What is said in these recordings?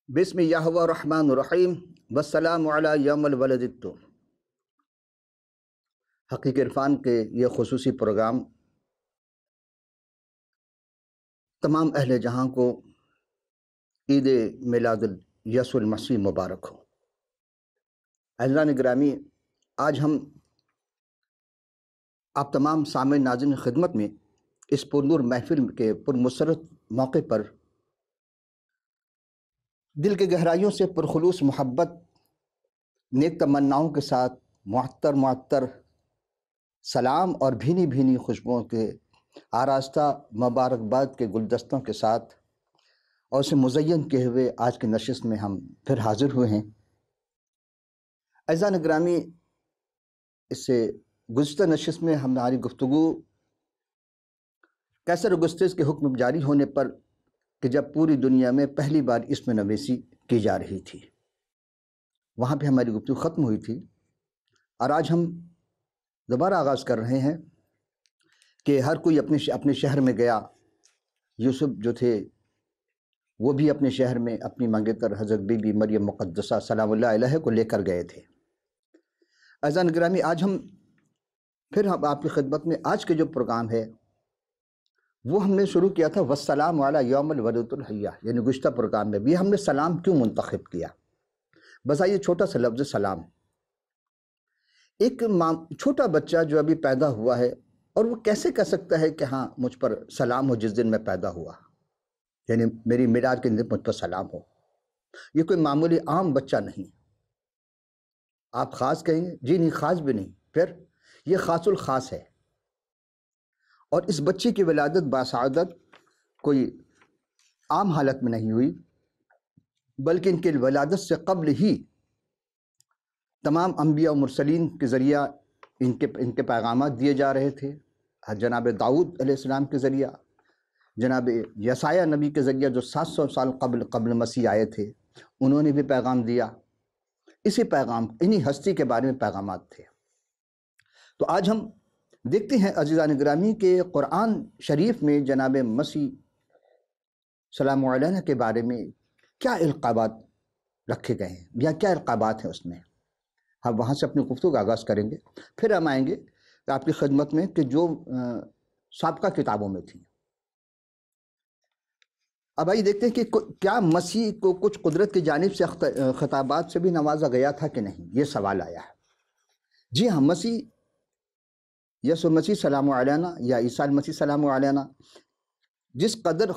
بسم اللہ الرحمن الرحیم والسلام علی یوم الولدتو۔ حقیق عرفان کے یہ خصوصی پروگرام تمام اہل جہاں کو عید میلاد یسوع المسیح مبارک ہو۔ عزیزان گرامی، آج ہم آپ تمام سامعین ناظرین خدمت میں اس پرنور محفل کے پرمسرت موقع پر دل کے گہرائیوں سے پرخلوص محبت، نیک تمناؤں کے ساتھ معطر سلام اور بھینی بھینی خوشبوؤں کے آراستہ مبارکباد کے گلدستوں کے ساتھ اور اسے مزین کیے ہوئے آج کی نشست میں ہم پھر حاضر ہوئے ہیں۔ عزیزان گرامی، اس سے گزشتہ نشست میں ہماری گفتگو کیسر و گستیز کے حکم جاری ہونے پر کہ جب پوری دنیا میں پہلی بار اسم نویسی کی جا رہی تھی، وہاں پہ ہماری گفتگو ختم ہوئی تھی، اور آج ہم دوبارہ آغاز کر رہے ہیں کہ ہر کوئی اپنے شہر میں گیا۔ یوسف جو تھے وہ بھی اپنے شہر میں اپنی منگیتر حضرت بی بی مریم مقدسہ سلام اللہ علیہ کو لے کر گئے تھے۔ عزیزان گرامی، آج ہم پھر آپ کی خدمت میں آج کے جو پروگرام ہے وہ ہم نے شروع کیا تھا والسلام علی یوم الولدۃ الحیہ، یعنی گزشتہ پروگرام میں بھی ہم نے سلام کیوں منتخب کیا؟ بس یہ چھوٹا سا لفظ سلام، ایک چھوٹا بچہ جو ابھی پیدا ہوا ہے اور وہ کیسے کہہ سکتا ہے کہ ہاں مجھ پر سلام ہو جس دن میں پیدا ہوا، یعنی میری میلاد کے دن مجھ پر سلام ہو؟ یہ کوئی معمولی عام بچہ نہیں۔ آپ خاص کہیں گے، جی نہیں، خاص بھی نہیں، پھر یہ خاص الخاص ہے۔ اور اس بچے کی ولادت باسعادت کوئی عام حالت میں نہیں ہوئی، بلکہ ان کی ولادت سے قبل ہی تمام انبیاء و مرسلین کے ذریعہ ان کے پیغامات دیے جا رہے تھے۔ جناب داؤد علیہ السلام کے ذریعہ، جناب یسایہ نبی کے ذریعہ جو 700 سال قبل مسیح آئے تھے، انہوں نے بھی پیغام دیا۔ اسی پیغام، انہی ہستی کے بارے میں پیغامات تھے۔ تو آج ہم دیکھتے ہیں عزیزان گرامی کہ قرآن شریف میں جناب مسیح سلام علیہ کے بارے میں کیا القابات رکھے گئے ہیں، یا کیا القابات ہیں اس میں۔ ہم وہاں سے اپنی گفتگو کا آغاز کریں گے، پھر ہم آئیں گے آپ کی خدمت میں کہ جو سابقہ کتابوں میں تھیں۔ اب آئیے دیکھتے ہیں کہ کیا مسیح کو کچھ قدرت کی جانب سے خطابات سے بھی نوازا گیا تھا کہ نہیں، یہ سوال آیا ہے۔ جی ہاں، مسیح یسوع مسیح سلام علیہ یا عیسیٰ المسیح سلام علیہ جس قدر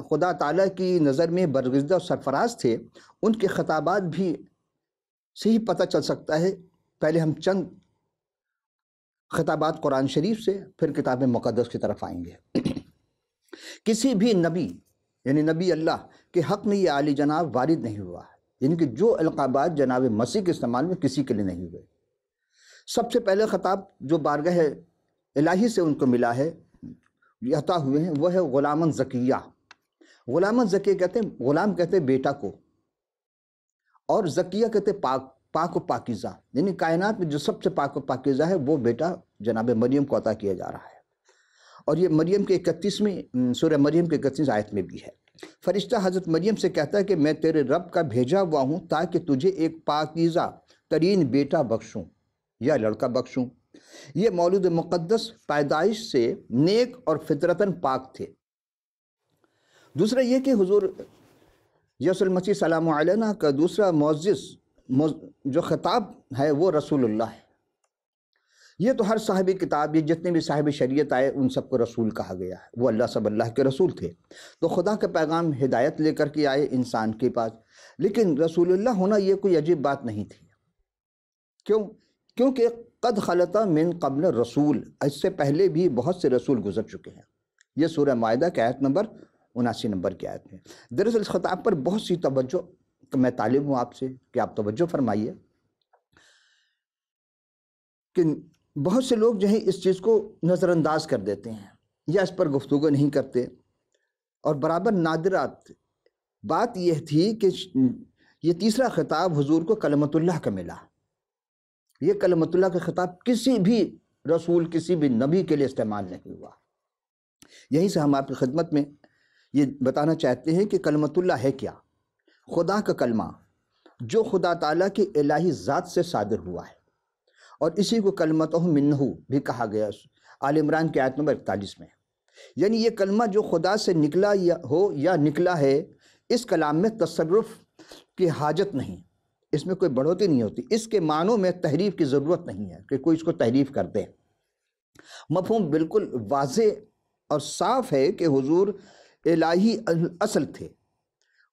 خدا تعالیٰ کی نظر میں برگزیدہ و سرفراز تھے، ان کے خطابات بھی سے ہی پتہ چل سکتا ہے۔ پہلے ہم چند خطابات قرآن شریف سے، پھر کتاب مقدس کی طرف آئیں گے۔ کسی بھی نبی، یعنی نبی اللہ کے حق میں یہ عالی جناب وارد نہیں ہوا، یعنی کہ جو القابات جناب مسیح کے استعمال میں کسی کے لیے نہیں ہوئے۔ سب سے پہلے خطاب جو بارگاہ الہی سے ان کو ملا ہے، عطا ہوئے ہیں، وہ ہے غلامن زکیہ۔ غلامن زکیہ کہتے ہیں، غلام کہتے ہیں بیٹا کو، اور زکیہ کہتے ہیں پاک و پاکیزہ، یعنی کائنات میں جو سب سے پاک و پاکیزہ ہے وہ بیٹا جناب مریم کو عطا کیا جا رہا ہے۔ اور یہ مریم کے 31ویں سورہ مریم کے 31 آیت میں بھی ہے۔ فرشتہ حضرت مریم سے کہتا ہے کہ میں تیرے رب کا بھیجا ہوا ہوں تاکہ تجھے ایک پاکیزہ ترین بیٹا بخشوں یا لڑکا بخشوں۔ یہ مولود مقدس پیدائش سے نیک اور فطرتاً پاک تھے۔ دوسرا یہ کہ حضور یسوع المسیح سلام علیہ کا دوسرا معزز جو خطاب ہے وہ رسول اللہ ہے۔ یہ تو ہر صاحب کتاب، یہ جتنے بھی صاحب شریعت آئے ان سب کو رسول کہا گیا ہے، وہ اللہ سب اللہ کے رسول تھے، تو خدا کا پیغام ہدایت لے کر کے آئے انسان کے پاس۔ لیکن رسول اللہ ہونا یہ کوئی عجیب بات نہیں تھی۔ کیونکہ قد خلط من قبل رسول، اس سے پہلے بھی بہت سے رسول گزر چکے ہیں۔ یہ سورہ مائدہ کی آیت نمبر 79 نمبر کی آیت میں۔ دراصل اس خطاب پر بہت سی توجہ میں طالب ہوں آپ سے کہ آپ توجہ فرمائیے کہ بہت سے لوگ جو ہیں اس چیز کو نظر انداز کر دیتے ہیں یا اس پر گفتگو نہیں کرتے، اور برابر نادرات بات یہ تھی کہ یہ تیسرا خطاب حضور کو کلمت اللہ کا ملا۔ یہ کلمت اللہ کا خطاب کسی بھی رسول، کسی بھی نبی کے لیے استعمال نہیں ہوا۔ یہیں سے ہم آپ کی خدمت میں یہ بتانا چاہتے ہیں کہ کلمت اللہ ہے کیا۔ خدا کا کلمہ جو خدا تعالیٰ کی الہی ذات سے صادر ہوا ہے، اور اسی کو کلمتہ منہ بھی کہا گیا آل عمران کی آیت نمبر 41 میں۔ یعنی یہ کلمہ جو خدا سے نکلا یا نکلا ہے، اس کلام میں تصرف کی حاجت نہیں، اس میں کوئی بڑھوتری نہیں ہوتی، اس کے معنوں میں تحریف کی ضرورت نہیں ہے کہ کوئی اس کو تحریف کر دے۔ مفہوم بالکل واضح اور صاف ہے کہ حضور الہی اصل تھے،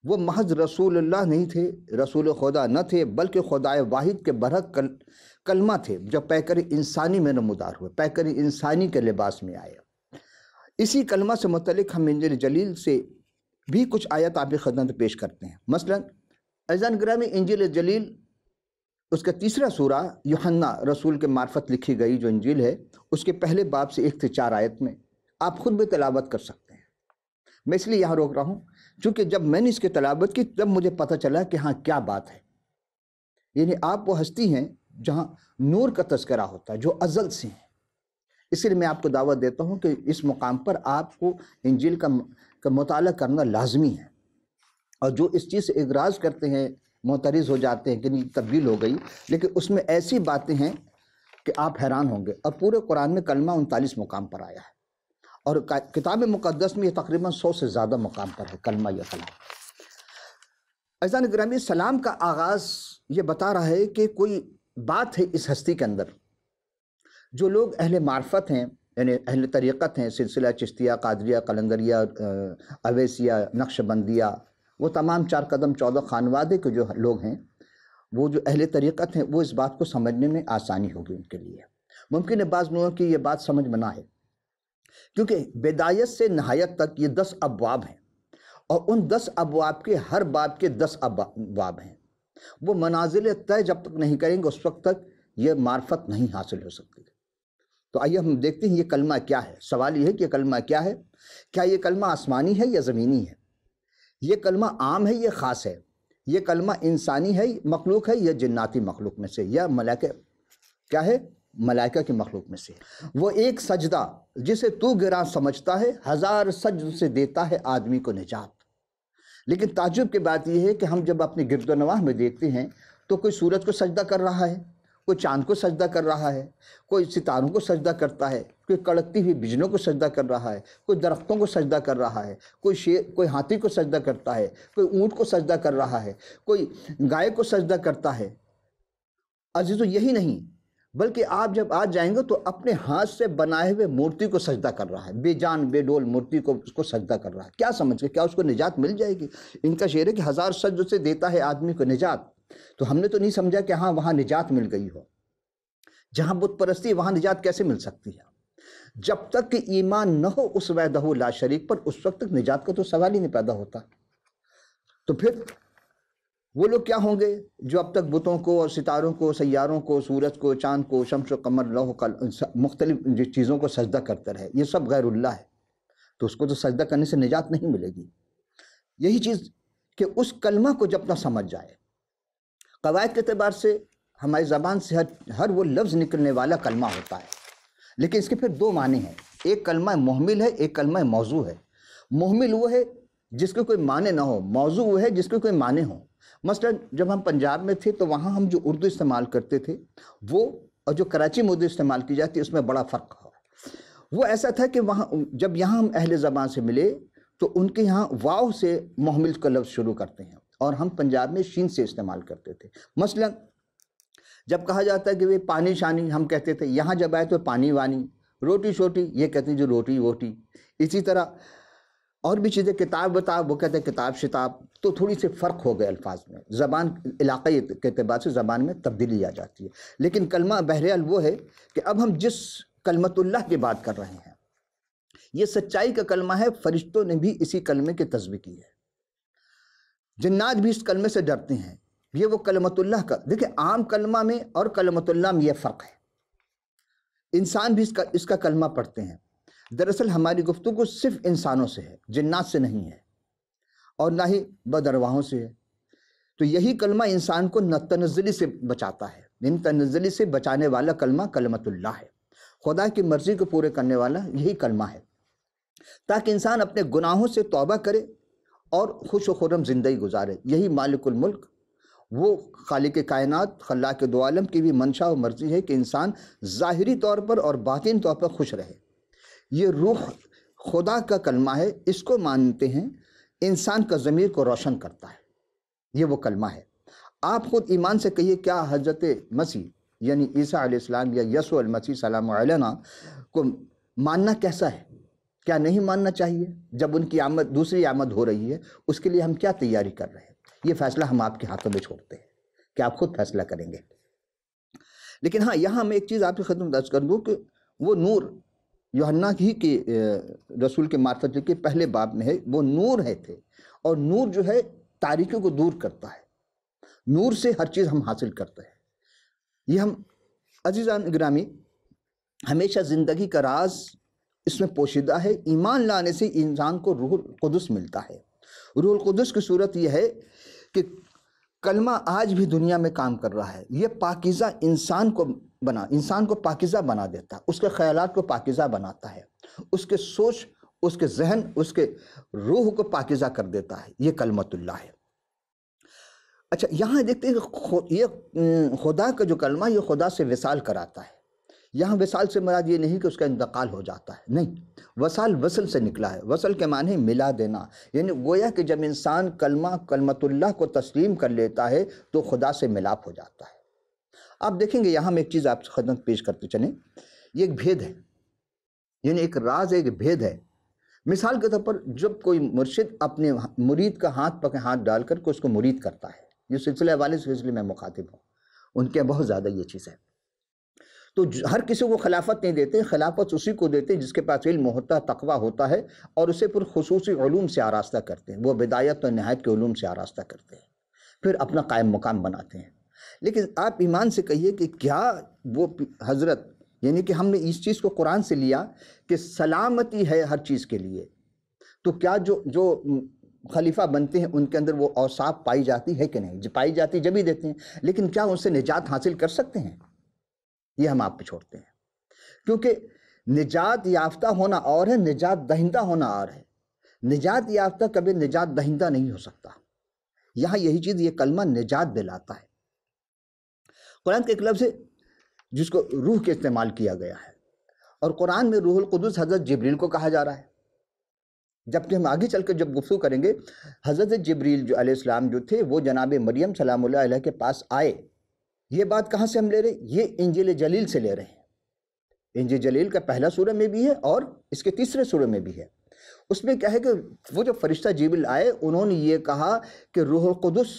وہ محض رسول اللہ نہیں تھے، رسول خدا نہ تھے، بلکہ خدائے واحد کے برحق کلمہ تھے جو پیکر انسانی میں نمودار ہوئے، پیکر انسانی کے لباس میں آئے۔ اسی کلمہ سے متعلق ہم انجیل جلیل سے بھی کچھ آیات آپ کی خدمت پیش کرتے ہیں۔ مثلا عزیزان گرامی، انجیل جلیل اس کا 3 سورہ یوحنا رسول کے معرفت لکھی گئی جو انجیل ہے، اس کے پہلے باب سے 1 سے 4 آیت میں آپ خود بھی تلاوت کر سکتے ہیں۔ میں اس لیے یہاں روک رہا ہوں چونکہ جب میں نے اس کی تلاوت کی تب مجھے پتہ چلا کہ ہاں کیا بات ہے۔ یعنی آپ وہ ہستی ہیں جہاں نور کا تذکرہ ہوتا ہے، جو ازل سے ہیں۔ اس لیے میں آپ کو دعوت دیتا ہوں کہ اس مقام پر آپ کو انجیل کا مطالعہ کرنا لازمی ہے، اور جو اس چیز سے اعراض کرتے ہیں، معترض ہو جاتے ہیں کہ نہیں تبدیل ہو گئی، لیکن اس میں ایسی باتیں ہیں کہ آپ حیران ہوں گے۔ اور پورے قرآن میں کلمہ 39 مقام پر آیا ہے، اور کتاب مقدس میں یہ تقریباً 100 سے زیادہ مقام پر ہے کلمہ یا کلام۔ عزیزان گرامی، سلام کا آغاز یہ بتا رہا ہے کہ کوئی بات ہے اس ہستی کے اندر۔ جو لوگ اہل معرفت ہیں، یعنی اہل طریقت ہیں، سلسلہ چشتیہ، قادریہ، قلندریہ، اویسیہ، نقش بندیہ، وہ تمام 4 قدم 14 خانوادے کے جو لوگ ہیں، وہ جو اہل طریقت ہیں، وہ اس بات کو سمجھنے میں آسانی ہوگی ان کے لیے۔ ممکن ہے بعض لوگوں کی یہ بات سمجھ میں نہ ہے، کیونکہ بدایت سے نہایت تک یہ 10 ابواب ہیں، اور ان 10 ابواب کے ہر باب کے 10 ابواب ہیں۔ وہ منازل طے جب تک نہیں کریں گے اس وقت تک یہ معرفت نہیں حاصل ہو سکتی۔ تو آئیے ہم دیکھتے ہیں یہ کلمہ کیا ہے۔ سوال یہ ہے کہ یہ کلمہ کیا ہے؟ کیا یہ کلمہ آسمانی ہے یا زمینی ہے؟ یہ کلمہ عام ہے یا خاص ہے؟ یہ کلمہ انسانی ہے مخلوق ہے یا جناتی مخلوق میں سے، یا ملائکہ کیا ہے؟ ملائکہ کی مخلوق میں سے۔ وہ ایک سجدہ جسے تو گراں سمجھتا ہے، 1000 سجد سے دیتا ہے آدمی کو نجات۔ لیکن تعجب کی بات یہ ہے کہ ہم جب اپنے گرد و نواح میں دیکھتے ہیں تو کوئی سورج کو سجدہ کر رہا ہے، کوئی چاند کو سجدہ کر رہا ہے، کوئی ستاروں کو سجدہ کرتا ہے، کوئی کڑکتی ہوئی بجلیوں کو سجدہ کر رہا ہے، کوئی درختوں کو سجدہ کر رہا ہے، کوئی ہاتھی کو سجدہ کرتا ہے، کوئی اونٹ کو سجدہ کر رہا ہے، کوئی گائے کو سجدہ کرتا ہے۔ عزیزو، یہی نہیں بلکہ آپ جب آج جائیں گے تو اپنے ہاتھ سے بنائے ہوئے مورتی کو سجدہ کر رہا ہے، بے جان بے ڈول مورتی کو اس کو سجدہ کر رہا ہے۔ کیا سمجھ کے؟ کیا اس کو نجات مل جائے گی؟ ان کا شعر ہے کہ 1000 سجد سے دیتا ہے آدمی کو نجات۔ تو ہم نے تو نہیں سمجھا کہ ہاں وہاں نجات مل گئی ہو۔ جہاں بت پرستی وہاں نجات کیسے مل سکتی ہے؟ جب تک کہ ایمان نہ ہو اس وحدہ لا شریک پر، اس وقت تک نجات کا تو سوال ہی نہیں پیدا ہوتا۔ تو پھر وہ لوگ کیا ہوں گے جو اب تک بتوں کو اور ستاروں کو، سیاروں کو، سورج کو، چاند کو، شمس و قمر، لوح مختلف چیزوں کو سجدہ کرتے رہے؟ یہ سب غیر اللہ ہے، تو اس کو تو سجدہ کرنے سے نجات نہیں ملے گی۔ یہی چیز کہ اس کلمہ کو جب نہ سمجھ جائے، قواعد کے اعتبار سے ہماری زبان سے ہر وہ لفظ نکلنے والا کلمہ ہوتا ہے، لیکن اس کے پھر 2 معنی ہیں۔ ایک کلمہ محمل ہے، ایک کلمہ موضوع ہے۔ محمل وہ ہے جس کے کوئی معنی نہ ہو، موضوع وہ ہے جس کے کوئی معنی ہو۔ مثلا جب ہم پنجاب میں تھے تو وہاں ہم جو اردو استعمال کرتے تھے وہ، اور جو کراچی میں اردو استعمال کی جاتی ہے، اس میں بڑا فرق ہے۔ وہ ایسا تھا کہ وہاں جب یہاں ہم اہل زبان سے ملے تو ان کے یہاں واو سے محمل کا لفظ شروع کرتے ہیں، اور ہم پنجاب میں شین سے استعمال کرتے تھے۔ مثلا جب کہا جاتا ہے کہ وہ پانی شانی، ہم کہتے تھے، یہاں جب آئے تو پانی وانی، روٹی شوٹی یہ کہتے ہیں جو روٹی ووٹی۔ اسی طرح اور بھی چیزیں، کتاب بتاب وہ کہتے ہیں کتاب شتاب۔ تو تھوڑی سی فرق ہو گئے الفاظ میں، زبان علاقائی کے اعتبار سے زبان میں تبدیلی آ جاتی ہے۔ لیکن کلمہ بہرحال وہ ہے کہ اب ہم جس کلمت اللہ کی بات کر رہے ہیں یہ سچائی کا کلمہ ہے۔ فرشتوں نے بھی اسی کلمے کی تصدیق کی ہے، جنات بھی اس کلمے سے ڈرتے ہیں۔ یہ وہ کلمت اللہ کا، دیکھیں عام کلمہ میں اور کلمت اللہ میں یہ فرق ہے۔ انسان بھی اس کا کلمہ پڑھتے ہیں۔ دراصل ہماری گفتگو صرف انسانوں سے ہے، جنات سے نہیں ہے، اور نہ ہی بد ارواحوں سے ہے۔ تو یہی کلمہ انسان کو تنزلی سے بچاتا ہے، یعنی تنزلی سے بچانے والا کلمہ کلمت اللہ ہے۔ خدا کی مرضی کو پورے کرنے والا یہی کلمہ ہے، تاکہ انسان اپنے گناہوں سے توبہ کرے اور خوش و خرم زندگی گزارے۔ یہی مالک الملک، وہ خالق کائنات، خلاق دو عالم کی بھی منشا و مرضی ہے کہ انسان ظاہری طور پر اور باطن طور پر خوش رہے۔ یہ روح خدا کا کلمہ ہے، اس کو مانتے ہیں، انسان کا ضمیر کو روشن کرتا ہے، یہ وہ کلمہ ہے۔ آپ خود ایمان سے کہیے، کیا حضرت مسیح یعنی عیسیٰ علیہ السلام یا یسوع المسیح سلام علینا کو ماننا کیسا ہے؟ کیا نہیں ماننا چاہیے؟ جب ان کی آمد، دوسری آمد ہو رہی ہے، اس کے لیے ہم کیا تیاری کر رہے ہیں؟ یہ فیصلہ ہم آپ کے ہاتھوں میں چھوڑتے ہیں کہ آپ خود فیصلہ کریں گے۔ لیکن ہاں، یہاں میں ایک چیز آپ کی خدمت درج کر دوں کہ وہ نور یوحنا ہی کے رسول کے معرفت کے پہلے باب میں ہے، وہ نور ہے تھے، اور نور جو ہے تاریکی کو دور کرتا ہے، نور سے ہر چیز ہم حاصل کرتے ہیں۔ یہ ہم عزیزان گرامی، ہمیشہ زندگی کا راز اس میں پوشیدہ ہے۔ ایمان لانے سے انسان کو روح القدس ملتا ہے۔ روح القدس کی صورت یہ ہے کہ کلمہ آج بھی دنیا میں کام کر رہا ہے، یہ پاکیزہ انسان کو پاکیزہ بنا دیتا ہے، اس کے خیالات کو پاکیزہ بناتا ہے، اس کے سوچ، اس کے ذہن، اس کے روح کو پاکیزہ کر دیتا ہے، یہ کلمت اللہ ہے۔ اچھا، یہاں دیکھتے ہیں کہ یہ خدا کا جو کلمہ، یہ خدا سے وصال کراتا ہے۔ یہاں وصال سے مراد یہ نہیں کہ اس کا انتقال ہو جاتا ہے، نہیں، وصال وصل سے نکلا ہے۔ وصل کے معنی ملا دینا، یعنی گویا کہ جب انسان کلمت اللہ کو تسلیم کر لیتا ہے تو خدا سے ملاپ ہو جاتا ہے۔ آپ دیکھیں گے، یہاں میں ایک چیز آپ سے خدمت پیش کرتے چلیں، یہ ایک بھید ہے، یعنی ایک راز، ایک بھید ہے۔ مثال کے طور پر جب کوئی مرشد اپنے مرید کا ہاتھ پکڑ ہاتھ ڈال کر کے اس کو مرید کرتا ہے، یہ سلسلہ والے سلسلے میں مخاطب ہوں، ان کے بہت زیادہ یہ چیز ہے، تو ہر کسی کو خلافت نہیں دیتے، خلافت اسی کو دیتے جس کے پاس علم ہوتا ہے، تقوی ہوتا ہے، اور اسے پر خصوصی علوم سے آراستہ کرتے ہیں، وہ بدایت و نہایت کے علوم سے آراستہ کرتے ہیں، پھر اپنا قائم مقام بناتے ہیں۔ لیکن آپ ایمان سے کہیے کہ کیا وہ حضرت، یعنی کہ ہم نے اس چیز کو قرآن سے لیا کہ سلامتی ہے ہر چیز کے لیے، تو کیا جو خلیفہ بنتے ہیں ان کے اندر وہ اوصاف پائی جاتی ہے کہ نہیں؟ پائی جاتی جب ہی دیتے ہیں، لیکن کیا ان سے نجات حاصل کر سکتے ہیں؟ یہ ہم آپ پہ چھوڑتے ہیں، کیونکہ نجات یافتہ ہونا اور ہے، نجات دہندہ ہونا اور ہے۔ نجات یافتہ کبھی نجات دہندہ نہیں ہو سکتا۔ یہاں یہی چیز، یہ کلمہ نجات دلاتا ہے۔ قرآن کے ایک لفظ ہے جس کو روح کے استعمال کیا گیا ہے، اور قرآن میں روح القدس حضرت جبریل کو کہا جا رہا ہے، جبکہ ہم آگے چل کے جب گفتگو کریں گے، حضرت جبریل جو علیہ السلام جو تھے، وہ جناب مریم سلام اللہ علیہ کے پاس آئے۔ یہ بات کہاں سے ہم لے رہے ہیں؟ یہ انجیل جلیل سے لے رہے ہیں۔ انجیل جلیل کا پہلا سورہ میں بھی ہے اور اس کے تیسرے سورہ میں بھی ہے۔ اس میں کیا ہے کہ وہ جو فرشتہ جبریل آئے، انہوں نے یہ کہا کہ روح القدس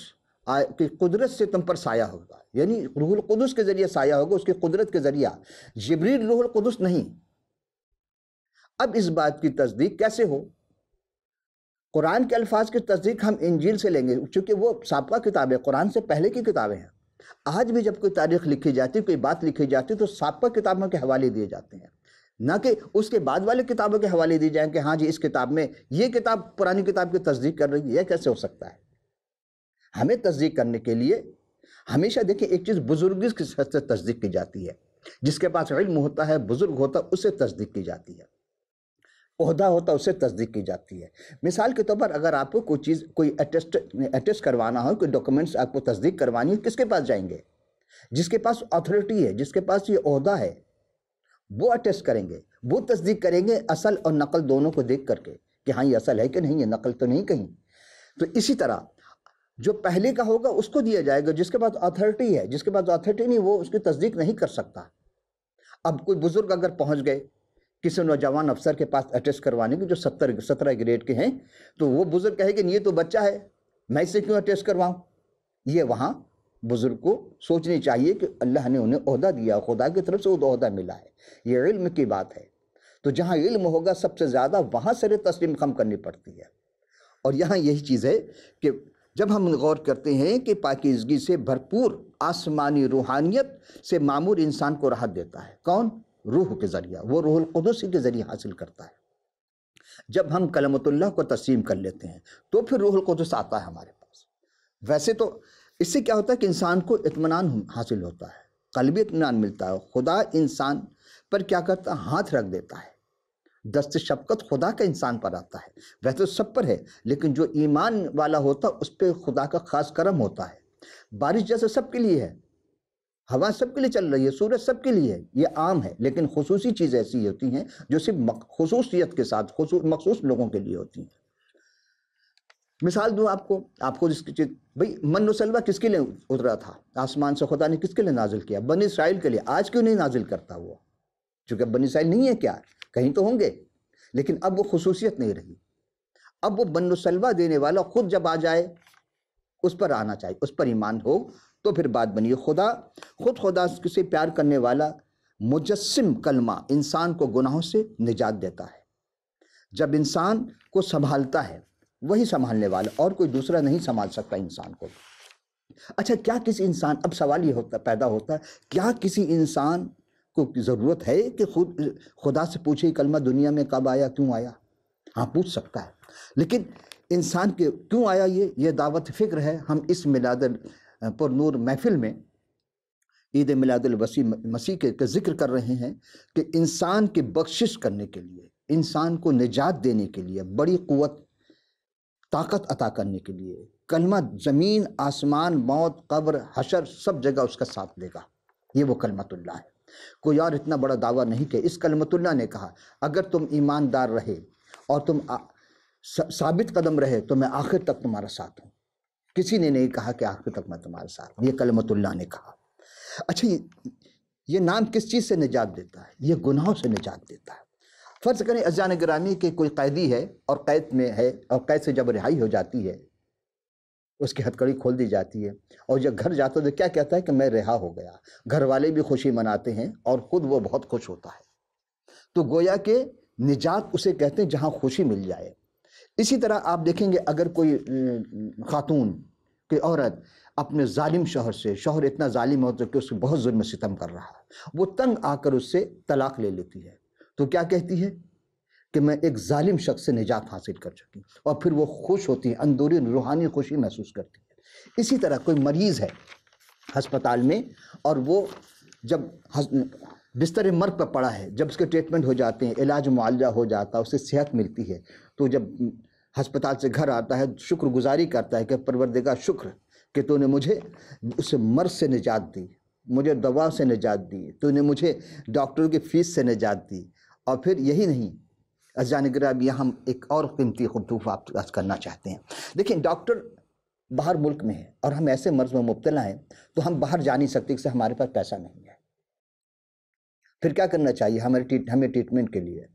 کی قدرت سے تم پر سایہ ہوگا، یعنی روح القدس کے ذریعے سایہ ہوگا، اس کی قدرت کے ذریعہ، جبریل روح القدس نہیں۔ اب اس بات کی تصدیق کیسے ہو؟ قرآن کے الفاظ کی تصدیق ہم انجیل سے لیں گے، چونکہ وہ سابقہ کتابیں، قرآن سے پہلے کی کتابیں ہیں۔ آج بھی جب کوئی تاریخ لکھی جاتی، کوئی بات لکھی جاتی، تو سابقہ کتابوں کے حوالے دیے جاتے ہیں، نہ کہ اس کے بعد والے کتابوں کے حوالے دی جائیں کہ ہاں جی اس کتاب میں یہ کتاب پرانی کتاب کی تصدیق کر رہی ہے۔ یہ کیسے ہو سکتا ہے؟ ہمیں تصدیق کرنے کے لیے ہمیشہ دیکھیں، ایک چیز بزرگی کی حد سے تصدیق کی جاتی ہے، جس کے پاس علم ہوتا ہے، بزرگ ہوتا ہے، اسے تصدیق کی جاتی ہے، عہدہ ہوتا ہے، اسے تصدیق کی جاتی ہے۔ مثال کے طور پر اگر آپ کو کوئی چیز، کوئی اٹیسٹ کروانا ہو، کوئی ڈاکومنٹس آپ کو تصدیق کروانی ہے، کس کے پاس جائیں گے؟ جس کے پاس اتھارٹی ہے، جس کے پاس یہ عہدہ ہے، وہ اٹیسٹ کریں گے، وہ تصدیق کریں گے اصل اور نقل دونوں کو دیکھ کر کے کہ ہاں یہ اصل ہے کہ نہیں، یہ نقل تو نہیں کہیں۔ تو اسی طرح جو پہلے کا ہوگا اس کو دیا جائے گا، جس کے پاس اتھارٹی ہے، جس کے پاس اتھارٹی نہیں وہ اس کی تصدیق نہیں کر سکتا۔ اب کوئی بزرگ اگر پہنچ گئے کسی نوجوان افسر کے پاس اٹیسٹ کروانے کے جو 17 گریڈ کے ہیں، تو وہ بزرگ کہے کہ یہ تو بچہ ہے، میں اسے کیوں اٹیسٹ کرواؤں؟ یہ وہاں بزرگ کو سوچنی چاہیے کہ اللہ نے انہیں عہدہ دیا، خدا کی طرف سے وہ عہدہ ملا ہے، یہ علم کی بات ہے۔ تو جہاں علم ہوگا سب سے زیادہ وہاں سر تسلیم خم کرنی پڑتی ہے۔ اور یہاں یہی چیز ہے کہ جب ہم غور کرتے ہیں کہ پاکیزگی سے بھرپور آسمانی روحانیت سے معمور انسان کو راحت دیتا ہے، کون؟ روح کے ذریعہ، وہ روح القدس کے ذریعے حاصل کرتا ہے۔ جب ہم کلمت اللہ کو تسلیم کر لیتے ہیں تو پھر روح القدس آتا ہے ہمارے پاس۔ ویسے تو اس سے کیا ہوتا ہے کہ انسان کو اطمینان حاصل ہوتا ہے، قلبی اطمینان ملتا ہے۔ خدا انسان پر کیا کرتا ہے؟ ہاتھ رکھ دیتا ہے، دست شفقت خدا کا انسان پر آتا ہے، ویسے تو سب پر ہے، لیکن جو ایمان والا ہوتا اس پہ خدا کا خاص کرم ہوتا ہے۔ بارش جیسے سب کے لیے ہے، ہوا سب کے لیے چل رہی ہے، سورج سب کے لیے ہے، یہ عام ہے، لیکن خصوصی چیز ایسی ہوتی ہیں جو صرف خصوصیت کے ساتھ مخصوص لوگوں کے لیے ہوتی ہیں۔ مثال دوں آپ کو جس کی چیز، بھئی من و سلوہ کس کے لیے اترا تھا؟ آسمان سے خدا نے کس کے لیے نازل کیا؟ بنی اسرائیل کے لیے۔ آج کیوں نہیں نازل کرتا وہ؟ چونکہ بنی اسرائیل نہیں ہے، کیا کہیں تو ہوں گے، لیکن اب وہ خصوصیت نہیں رہی۔ اب وہ من و سلوہ دینے والا خود جب آ جائے اس پر آنا چاہیے، اس پر ایمان ہو تو پھر بات بنی۔ خدا سے پیار کرنے والا مجسم کلمہ انسان کو گناہوں سے نجات دیتا ہے۔ جب انسان کو سنبھالتا ہے وہی سنبھالنے والا، اور کوئی دوسرا نہیں سنبھال سکتا انسان کو۔ اچھا، کیا کسی انسان، اب سوال یہ پیدا ہوتا ہے، کیا کسی انسان کو ضرورت ہے کہ خدا سے پوچھے کلمہ دنیا میں کب آیا، کیوں آیا؟ ہاں، پوچھ سکتا ہے، لیکن انسان کے کیوں آیا یہ دعوت فکر ہے۔ ہم اس میلاد پر نور محفل میں عید میلاد المسیح کے ذکر کر رہے ہیں کہ انسان کی بخشش کرنے کے لیے، انسان کو نجات دینے کے لیے، بڑی قوت طاقت عطا کرنے کے لیے کلمہ زمین آسمان موت قبر حشر سب جگہ اس کا ساتھ دے گا، یہ وہ کلمت اللہ ہے۔ کوئی اور اتنا بڑا دعویٰ نہیں کہ اس کلمت اللہ نے کہا اگر تم ایماندار رہے اور تم ثابت قدم رہے تو میں آخر تک تمہارا ساتھ ہوں۔ کسی نے نہیں کہا کہ آخر تک میں تمہارا ساتھ ہوں، یہ کلمت اللہ نے کہا۔ اچھا، یہ نام کس چیز سے نجات دیتا ہے؟ یہ گناہوں سے نجات دیتا ہے۔ فرض کریں عزیزان گرامی کہ کوئی قیدی ہے اور قید میں ہے، اور قید سے جب رہائی ہو جاتی ہے اس کی ہتھکڑی کھول دی جاتی ہے، اور جب گھر جاتا ہے تو کیا کہتا ہے کہ میں رہا ہو گیا۔ گھر والے بھی خوشی مناتے ہیں اور خود وہ بہت خوش ہوتا ہے۔ تو گویا کہ نجات اسے کہتے ہیں جہاں خوشی مل جائے۔ اسی طرح آپ دیکھیں گے اگر کوئی خاتون، کوئی عورت اپنے ظالم شوہر سے، شوہر اتنا ظالم ہوتا ہے کہ اس کو بہت ظلم ستم کر رہا ہے، وہ تنگ آ کر اس سے طلاق لے لیتی ہے، تو کیا کہتی ہے کہ میں ایک ظالم شخص سے نجات حاصل کر چکی، اور پھر وہ خوش ہوتی ہے، اندرونی روحانی خوشی محسوس کرتی ہے۔ اسی طرح کوئی مریض ہے ہسپتال میں، اور وہ جب بستر مرگ پر پڑا ہے، جب اس کے ٹریٹمنٹ ہو جاتے ہیں، علاج معالجہ ہو جاتا ہے، اسے صحت ملتی ہے، تو جب ہسپتال سے گھر آتا ہے شکر گزاری کرتا ہے کہ پروردگار شکر کہ تو نے مجھے اس مرض سے نجات دی، مجھے دوا سے نجات دی، تو نے مجھے ڈاکٹر کی فیس سے نجات دی۔ اور پھر یہی نہیں عزیزان گرامی، یہاں ہم ایک اور قیمتی خطوط آپ کرنا چاہتے ہیں۔ دیکھیں، ڈاکٹر باہر ملک میں ہے اور ہم ایسے مرض میں مبتلا ہیں تو ہم باہر جا نہیں سکتے کہ ہمارے پاس پیسہ نہیں ہے۔ پھر کیا کرنا چاہیے ہمیں ٹریٹمنٹ کے لیے؟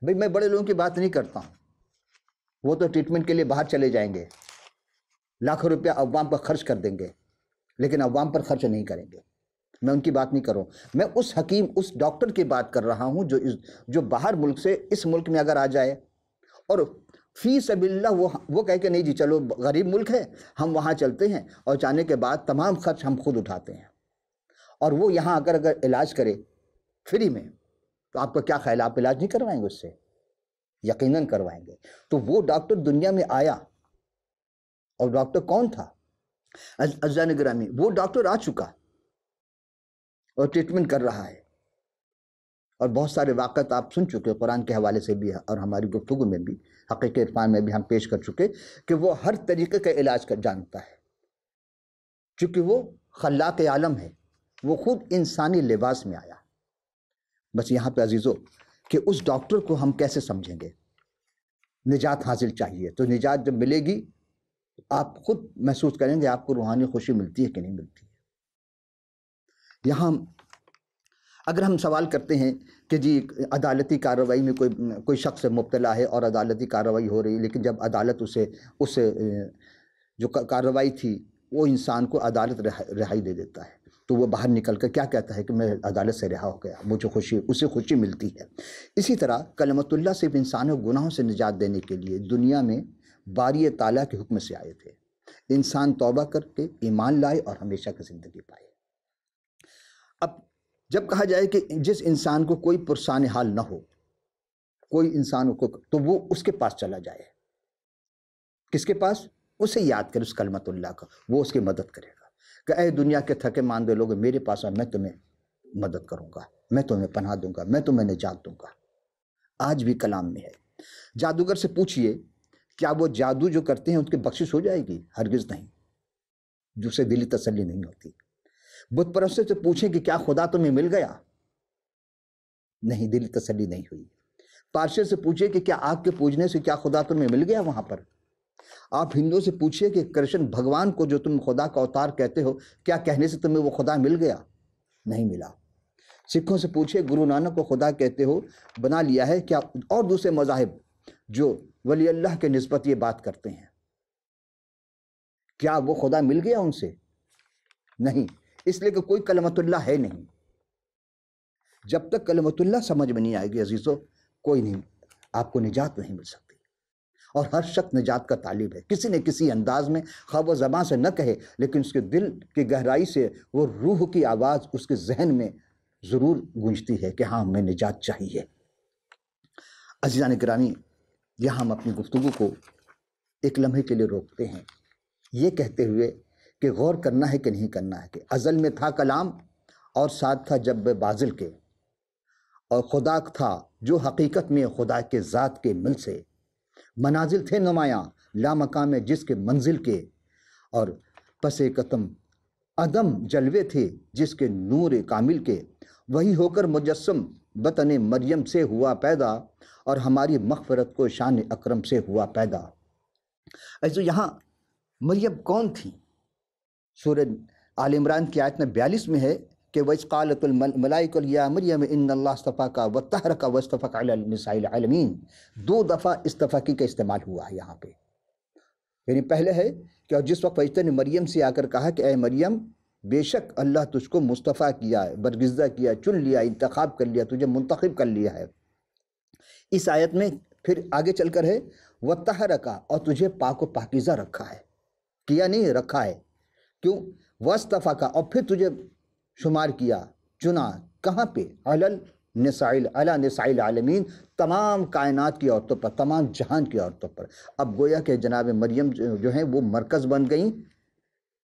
بھئی میں بڑے لوگوں کی بات نہیں کرتا ہوں، وہ تو ٹریٹمنٹ کے لیے باہر چلے جائیں گے، لاکھوں روپیہ عوام پر خرچ کر دیں گے، لیکن عوام پر خرچ نہیں کریں گے۔ میں ان کی بات نہیں کروں، میں اس حکیم، اس ڈاکٹر کی بات کر رہا ہوں جو باہر ملک سے اس ملک میں اگر آ جائے اور فی سبیل اللہ وہ کہے کہ نہیں جی چلو غریب ملک ہے ہم وہاں چلتے ہیں، اور جانے کے بعد تمام خرچ ہم خود اٹھاتے ہیں، اور وہ یہاں اگر علاج کرے فری میں، تو آپ کا کیا خیال ہے؟ آپ علاج نہیں کروائیں گے اس سے؟ یقیناً کروائیں گے۔ تو وہ ڈاکٹر دنیا میں آیا، اور ڈاکٹر کون تھا؟ عزیزان گرامی، وہ ڈاکٹر آ چکا اور ٹریٹمنٹ کر رہا ہے، اور بہت سارے واقعات آپ سن چکے قرآن کے حوالے سے بھی، اور ہماری گفتگو میں بھی، حقیقت عرفان میں بھی ہم پیش کر چکے کہ وہ ہر طریقے کا علاج جانتا ہے، چونکہ وہ خلاق عالم ہے، وہ خود انسانی لباس میں آیا۔ بس یہاں پہ عزیزو کہ اس ڈاکٹر کو ہم کیسے سمجھیں گے؟ نجات حاصل چاہیے، تو نجات جب ملے گی آپ خود محسوس کریں گے آپ کو روحانی خوشی ملتی ہے کہ نہیں ملتی ہے۔ یہاں اگر ہم سوال کرتے ہیں کہ جی عدالتی کارروائی میں کوئی شخص مبتلا ہے اور عدالتی کارروائی ہو رہی ہے، لیکن جب عدالت اس جو کارروائی تھی وہ انسان کو عدالت رہائی دے دیتا ہے، تو وہ باہر نکل کر کیا کہتا ہے کہ میں عدالت سے رہا ہو گیا، مجھے اسے خوشی ملتی ہے۔ اسی طرح کلمت اللہ صرف انسانوں گناہوں سے نجات دینے کے لیے دنیا میں باری تعالیٰ کے حکم سے آئے تھے۔ انسان توبہ کر کے ایمان لائے اور ہمیشہ کی زندگی پائے۔ اب جب کہا جائے کہ جس انسان کو کوئی پرسان حال نہ ہو، کوئی انسان کو، تو وہ اس کے پاس چلا جائے۔ کس کے پاس؟ اسے یاد کرے، اس کلمت اللہ کا، وہ اس کی مدد کرے گا کہ اے دنیا کے تھکے ماندے لوگ میرے پاس آؤ، میں تمہیں مدد کروں گا، میں تمہیں پناہ دوں گا، میں تمہیں نجات دوں گا۔ آج بھی کلام میں ہے۔ جادوگر سے پوچھئے کیا وہ جادو جو کرتے ہیں ان کی بخشش ہو جائے گی؟ ہرگز نہیں، جسے دلی تسلی نہیں ہوتی۔ بت پرستوں سے پوچھیں کہ کیا خدا تمہیں مل گیا؟ نہیں، دلی تسلی نہیں ہوئی۔ پارسی سے پوچھئے کہ کیا آگ کے پوجنے سے کیا خدا تمہیں مل گیا وہاں پر؟ آپ ہندو سے پوچھئے کہ کرشن بھگوان کو جو تم خدا کا اوتار کہتے ہو، کیا کہنے سے تمہیں وہ خدا مل گیا؟ نہیں ملا۔ سکھوں سے پوچھے گرو نانک کو خدا کہتے ہو، بنا لیا ہے کیا؟ اور دوسرے مذاہب جو ولی اللہ کے نسبت یہ بات کرتے ہیں، کیا وہ خدا مل گیا ان سے؟ نہیں، اس لیے کہ کوئی کلمت اللہ ہے نہیں۔ جب تک کلمت اللہ سمجھ میں نہیں آئے گی عزیزو، کوئی نہیں، آپ کو نجات نہیں مل سکتی۔ اور ہر شخص نجات کا طالب ہے، کسی نہ کسی انداز میں، خواہ وہ زبان سے نہ کہے لیکن اس کے دل کی گہرائی سے وہ روح کی آواز اس کے ذہن میں ضرور گونجتی ہے کہ ہاں ہمیں نجات چاہیے۔ عزیزان گرامی، یہاں ہم اپنی گفتگو کو ایک لمحے کے لیے روکتے ہیں، یہ کہتے ہوئے کہ غور کرنا ہے کہ نہیں کرنا ہے کہ ازل میں تھا کلام اور ساتھ تھا جب بازل کے، اور خدا تھا جو حقیقت میں خدا کے ذات کے مل سے، منازل تھے نمایاں لامقام جس کے منزل کے، اور پس قدم عدم جلوے تھے جس کے نور کامل کے، وہی ہو کر مجسم بطن مریم سے ہوا پیدا، اور ہماری مغفرت کو شان اکرم سے ہوا پیدا۔ ایسو یہاں مریم کون تھی؟ سورہ آل عمران کی آیت 42 میں ہے کہ وَإِذْ قَالَتُ الْمَلَائِكَةُ يَا مَرْيَمُ إِنَّ اللَّهَ اصْطَفَاكَ وَطَّهَّرَكَ وَاصْطَفَاكَ عَلَى النِّسَاءِ الْعَالَمِينَ۔ 2 دفعہ استفاقی کا استعمال ہوا ہے یہاں پہ، یعنی پہلے ہے کہ جس وقت فرشتے نے مریم سے آ کر کہا کہ اے مریم، بے شک اللہ تجھ کو مصطفیٰ کیا ہے، برگزیدہ کیا، چن لیا، انتخاب کر لیا، تجھے منتخب کر لیا ہے۔ اس آیت میں پھر آگے چل کر ہے وَطَّهَّرَكَ، اور تجھے پاک و پاکیزہ رکھا ہے، کیا نہیں رکھا ہے، کیوں؟ وَاصْطَفَاكَ، اور پھر تجھے شمار کیا، چنا، کہاں پہ؟ علی نساء العالمین، تمام کائنات کی عورتوں پر، تمام جہان کی عورتوں پر۔ اب گویا کہ جناب مریم جو ہیں وہ مرکز بن گئیں،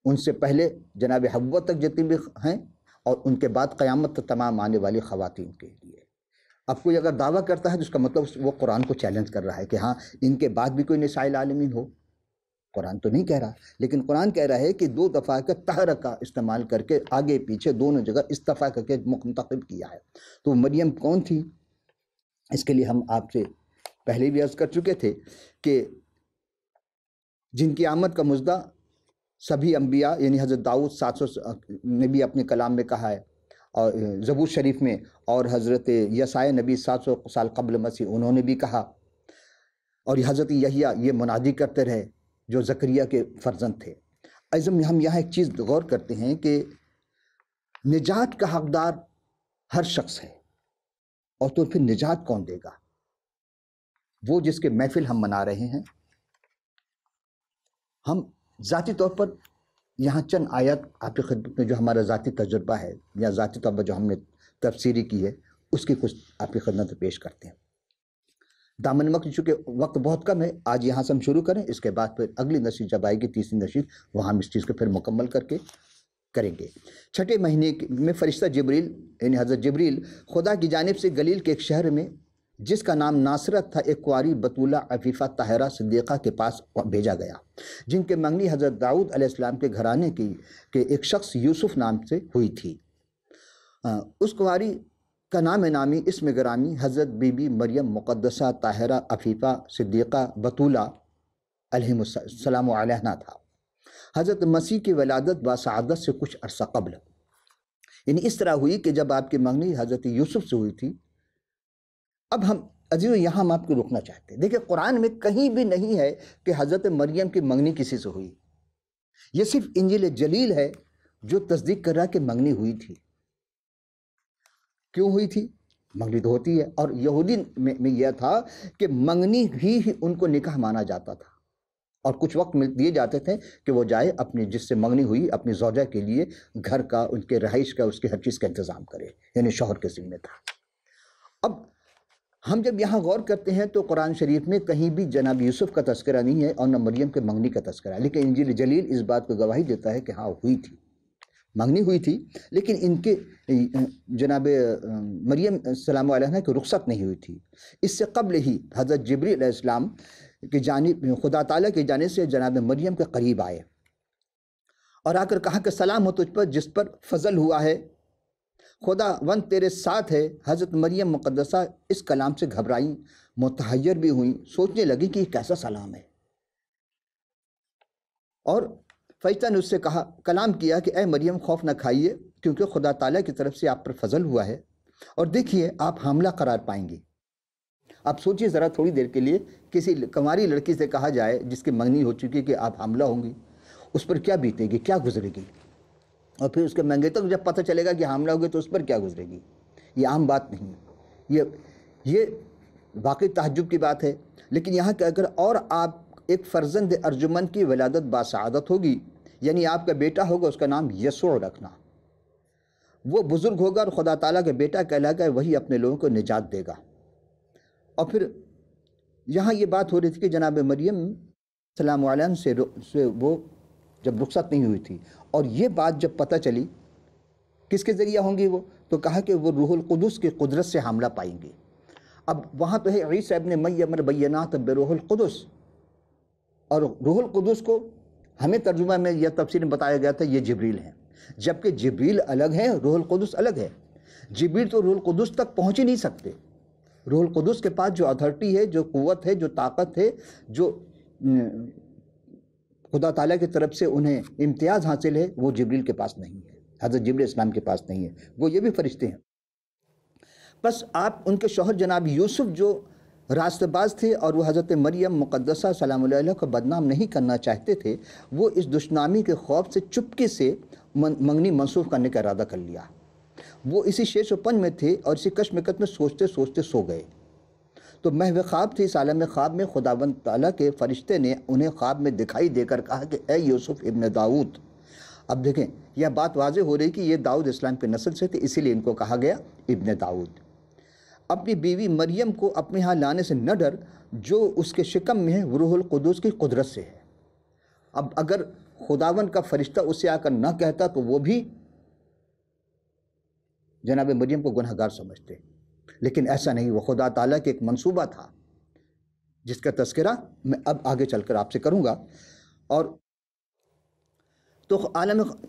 ان سے پہلے جناب حوا تک جتنی بھی ہیں، اور ان کے بعد قیامت تک تمام آنے والی خواتین کے لیے۔ اب کوئی اگر دعویٰ کرتا ہے تو اس کا مطلب وہ قرآن کو چیلنج کر رہا ہے کہ ہاں ان کے بعد بھی کوئی نساء العالمین ہو۔ قرآن تو نہیں کہہ رہا، لیکن قرآن کہہ رہا ہے کہ 2 دفعہ کا طہر کا استعمال کر کے آگے پیچھے دونوں جگہ استفا کر کے منتخب کیا ہے۔ تو مریم کون تھی؟ اس کے لیے ہم آپ سے پہلے بھی عرض کر چکے تھے کہ جن کی آمد کا مژدہ سبھی انبیاء، یعنی حضرت داؤد 700 نے بھی اپنے کلام میں کہا ہے، اور زبور شریف میں، اور حضرت یساع نبی 700 سال قبل مسیح انہوں نے بھی کہا، اور حضرت یحییٰ یہ منادی کرتے رہے جو زکریا کے فرزند تھے۔ عزم ہم یہاں ایک چیز غور کرتے ہیں کہ نجات کا حقدار ہر شخص ہے، اور تو پھر نجات کون دے گا؟ وہ جس کے محفل ہم منا رہے ہیں۔ ہم ذاتی طور پر یہاں چند آیات آپ کی خدمت میں جو ہمارا ذاتی تجربہ ہے یا ذاتی طور پر جو ہم نے تفسیری کی ہے اس کی کچھ آپ کی خدمت میں پیش کرتے ہیں۔ دامن وقت، چونکہ وقت بہت کم ہے، آج یہاں سے ہم شروع کریں، اس کے بعد پھر اگلی نشست جب آئے گی 3ری نشست، وہاں ہم اس چیز کو پھر مکمل کر کے کریں گے۔ 6 مہینے میں فرشتہ جبریل، یعنی حضرت جبریل، خدا کی جانب سے گلیل کے ایک شہر میں جس کا نام ناصرت تھا، ایک کنواری بطولہ عفیفہ طاہرہ صدیقہ کے پاس بھیجا گیا، جن کے منگنی حضرت داؤد علیہ السلام کے گھرانے کی کہ ایک شخص یوسف نام سے ہوئی تھی۔ اس کنواری کا نام نامی اسم گرامی حضرت بی بی مریم مقدسہ طاہرہ عفیفہ صدیقہ بطولہ علیہ السلام علیہ تھا۔ حضرت مسیح کی ولادت بسعادت سے کچھ عرصہ قبل، یعنی اس طرح ہوئی کہ جب آپ کی منگنی حضرت یوسف سے ہوئی تھی۔ اب ہم عزیزو یہاں ہم آپ کو روکنا چاہتے ہیں، دیکھیں قرآن میں کہیں بھی نہیں ہے کہ حضرت مریم کی منگنی کسی سے ہوئی، یہ صرف انجیل جلیل ہے جو تصدیق کر رہا کہ منگنی ہوئی تھی۔ کیوں ہوئی تھی؟ منگنی تو ہوتی ہے، اور یہودی میں یہ تھا کہ منگنی ہی ان کو نکاح مانا جاتا تھا، اور کچھ وقت دیے جاتے تھے کہ وہ جائے اپنی جس سے منگنی ہوئی اپنی زوجہ کے لیے گھر کا، ان کے رہائش کا، اس کی ہر چیز کا انتظام کرے، یعنی شوہر کے ذمہ تھا۔ اب ہم جب یہاں غور کرتے ہیں تو قرآن شریف میں کہیں بھی جناب یوسف کا تذکرہ نہیں ہے اور نہ مریم کے منگنی کا تذکرہ ہے، لیکن انجیل جلیل اس بات کو گواہی دیتا ہے کہ ہاں ہوئی تھی۔ منگنی ہوئی تھی، لیکن ان کے جناب مریم السلام علیہ کی رخصت نہیں ہوئی تھی۔ اس سے قبل ہی حضرت جبریل علیہ السلام کی جانب خدا تعالیٰ کی جانب سے جناب مریم کے قریب آئے اور آ کر کہا کہ سلام ہو تجھ پر جس پر فضل ہوا ہے، خدا ون تیرے ساتھ ہے۔ حضرت مریم مقدسہ اس کلام سے گھبرائیں، متحیر بھی ہوئیں، سوچنے لگی کہ یہ کیسا سلام ہے، اور فرشتہ نے اس سے کلام کیا کہ اے مریم خوف نہ کھائیے، کیونکہ خدا تعالیٰ کی طرف سے آپ پر فضل ہوا ہے، اور دیکھیے آپ حاملہ قرار پائیں گے۔ اب سوچیے ذرا تھوڑی دیر کے لیے، کسی کنواری لڑکی سے کہا جائے جس کی منگنی ہو چکی کہ آپ حاملہ ہوں گی، اس پر کیا بیتے گی، کیا گزرے گی، اور پھر اس کے منگیتر کو جب پتہ چلے گا کہ حاملہ ہوگی تو اس پر کیا گزرے گی۔ یہ عام بات نہیں ہے، یہ واقعی تعجب کی بات ہے۔ لیکن یہاں کہ اگر اور آپ ایک فرزند ارجمن کی ولادت باسعادت ہوگی، یعنی آپ کا بیٹا ہوگا، اس کا نام یسوع رکھنا، وہ بزرگ ہوگا اور خدا تعالیٰ کا بیٹا کہلائے گا، وہی اپنے لوگوں کو نجات دے گا۔ اور پھر یہاں یہ بات ہو رہی تھی کہ جناب مریم السلام علیہ سے وہ جب رخصت نہیں ہوئی تھی، اور یہ بات جب پتہ چلی کس کے ذریعہ ہوں گی وہ، تو کہا کہ وہ روح القدس کی قدرت سے حاملہ پائیں گے۔ اب وہاں تو ہے عیسی ابن مریم بینات بروح القدس، اور روح القدس کو ہمیں ترجمہ میں یا تفسیر میں بتایا گیا تھا یہ جبریل ہیں، جبکہ جبریل الگ ہے، روح القدس الگ ہے۔ جبریل تو روح القدس تک پہنچ ہی نہیں سکتے۔ روح القدس کے پاس جو اتھارٹی ہے، جو قوت ہے، جو طاقت ہے، جو خدا تعالیٰ کی طرف سے انہیں امتیاز حاصل ہے، وہ جبریل کے پاس نہیں ہے، حضرت جبریل اسلام کے پاس نہیں ہے، وہ یہ بھی فرشتے ہیں۔ بس آپ ان کے شوہر جناب یوسف جو راستہ باز تھے اور وہ حضرت مریم مقدسہ سلام علیہ کو بدنام نہیں کرنا چاہتے تھے، وہ اس دشنامی کے خوف سے چپکے سے منگنی منسوخ کرنے کا ارادہ کر لیا۔ وہ اسی شیش و پنج میں تھے اور اسی کشمکش میں سوچتے سوچتے سو گئے۔ تو محو خواب تھی، اس عالم خواب میں خداوند تعالیٰ کے فرشتے نے انہیں خواب میں دکھائی دے کر کہا کہ اے یوسف ابن داؤد۔ اب دیکھیں یہ بات واضح ہو رہی کہ یہ داؤد اسلام کے نسل سے تھے، اسی لیے ان کو کہا گیا ابن داؤد۔ اپنی بیوی مریم کو اپنے ہاں لانے سے نہ ڈر، جو اس کے شکم میں ہے وہ روح القدس کی قدرت سے ہے۔ اب اگر خداوند کا فرشتہ اسے آ کر نہ کہتا تو وہ بھی جناب مریم کو گناہ گار سمجھتے، لیکن ایسا نہیں، وہ خدا تعالیٰ کے ایک منصوبہ تھا جس کا تذکرہ میں اب آگے چل کر آپ سے کروں گا۔ اور تو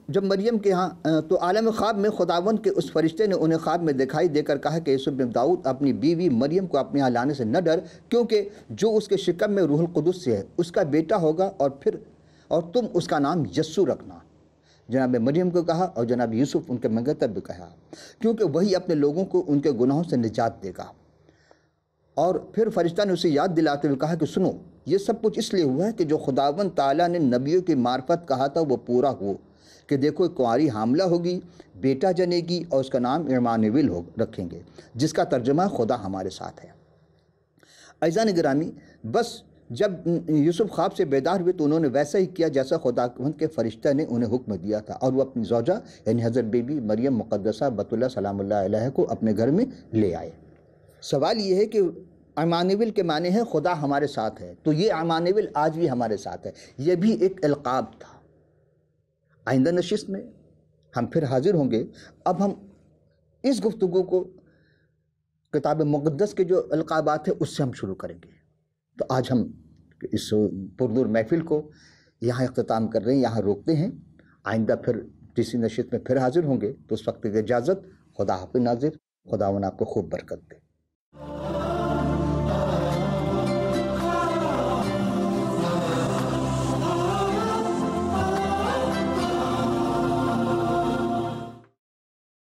جب مریم کے ہاں تو عالم خواب میں خداوند کے اس فرشتے نے انہیں خواب میں دکھائی دے کر کہا کہ یوسف بن داؤد اپنی بیوی مریم کو اپنے ہاں لانے سے نہ ڈر، کیونکہ جو اس کے شکم میں روح القدس سے ہے اس کا بیٹا ہوگا، اور تم اس کا نام یسوع رکھنا۔ جناب مریم کو کہا اور جناب یوسف ان کے منگیتر بھی کہا، کیونکہ وہی اپنے لوگوں کو ان کے گناہوں سے نجات دے گا۔ اور پھر فرشتہ نے اسے یاد دلاتے ہوئے کہا کہ سنو، یہ سب کچھ اس لیے ہوا ہے کہ جو خداوند تعالیٰ نے نبیوں کی معرفت کہا تھا وہ پورا ہو، کہ دیکھو ایک کنواری حاملہ ہوگی، بیٹا جنے گی، اور اس کا نام عمانویل رکھیں گے، جس کا ترجمہ خدا ہمارے ساتھ ہے۔ عزیزان گرامی، بس جب یوسف خواب سے بیدار ہوئے تو انہوں نے ویسا ہی کیا جیسا خداوند کے فرشتہ نے انہیں حکم دیا تھا، اور وہ اپنی زوجہ یعنی حضرت بی بی مریم مقدسہ بتولہ سلام اللہ علیہ کو اپنے گھر میں لے آئے۔ سوال یہ ہے کہ عمانویل کے معنی ہے خدا ہمارے ساتھ ہے، تو یہ عمانویل آج بھی ہمارے ساتھ ہے، یہ بھی ایک القاب تھا۔ آئندہ نشست میں ہم پھر حاضر ہوں گے۔ اب ہم اس گفتگو کو کتاب مقدس کے جو القابات ہیں اس سے ہم شروع کریں گے۔ تو آج ہم اس پرنور محفل کو یہاں اختتام کر رہے ہیں، یہاں روکتے ہیں۔ آئندہ پھر تیسری نشست میں پھر حاضر ہوں گے، تو اس وقت کی اجازت، خدا حافظ ناظر، خداوند آپ کو خوب برکت دے۔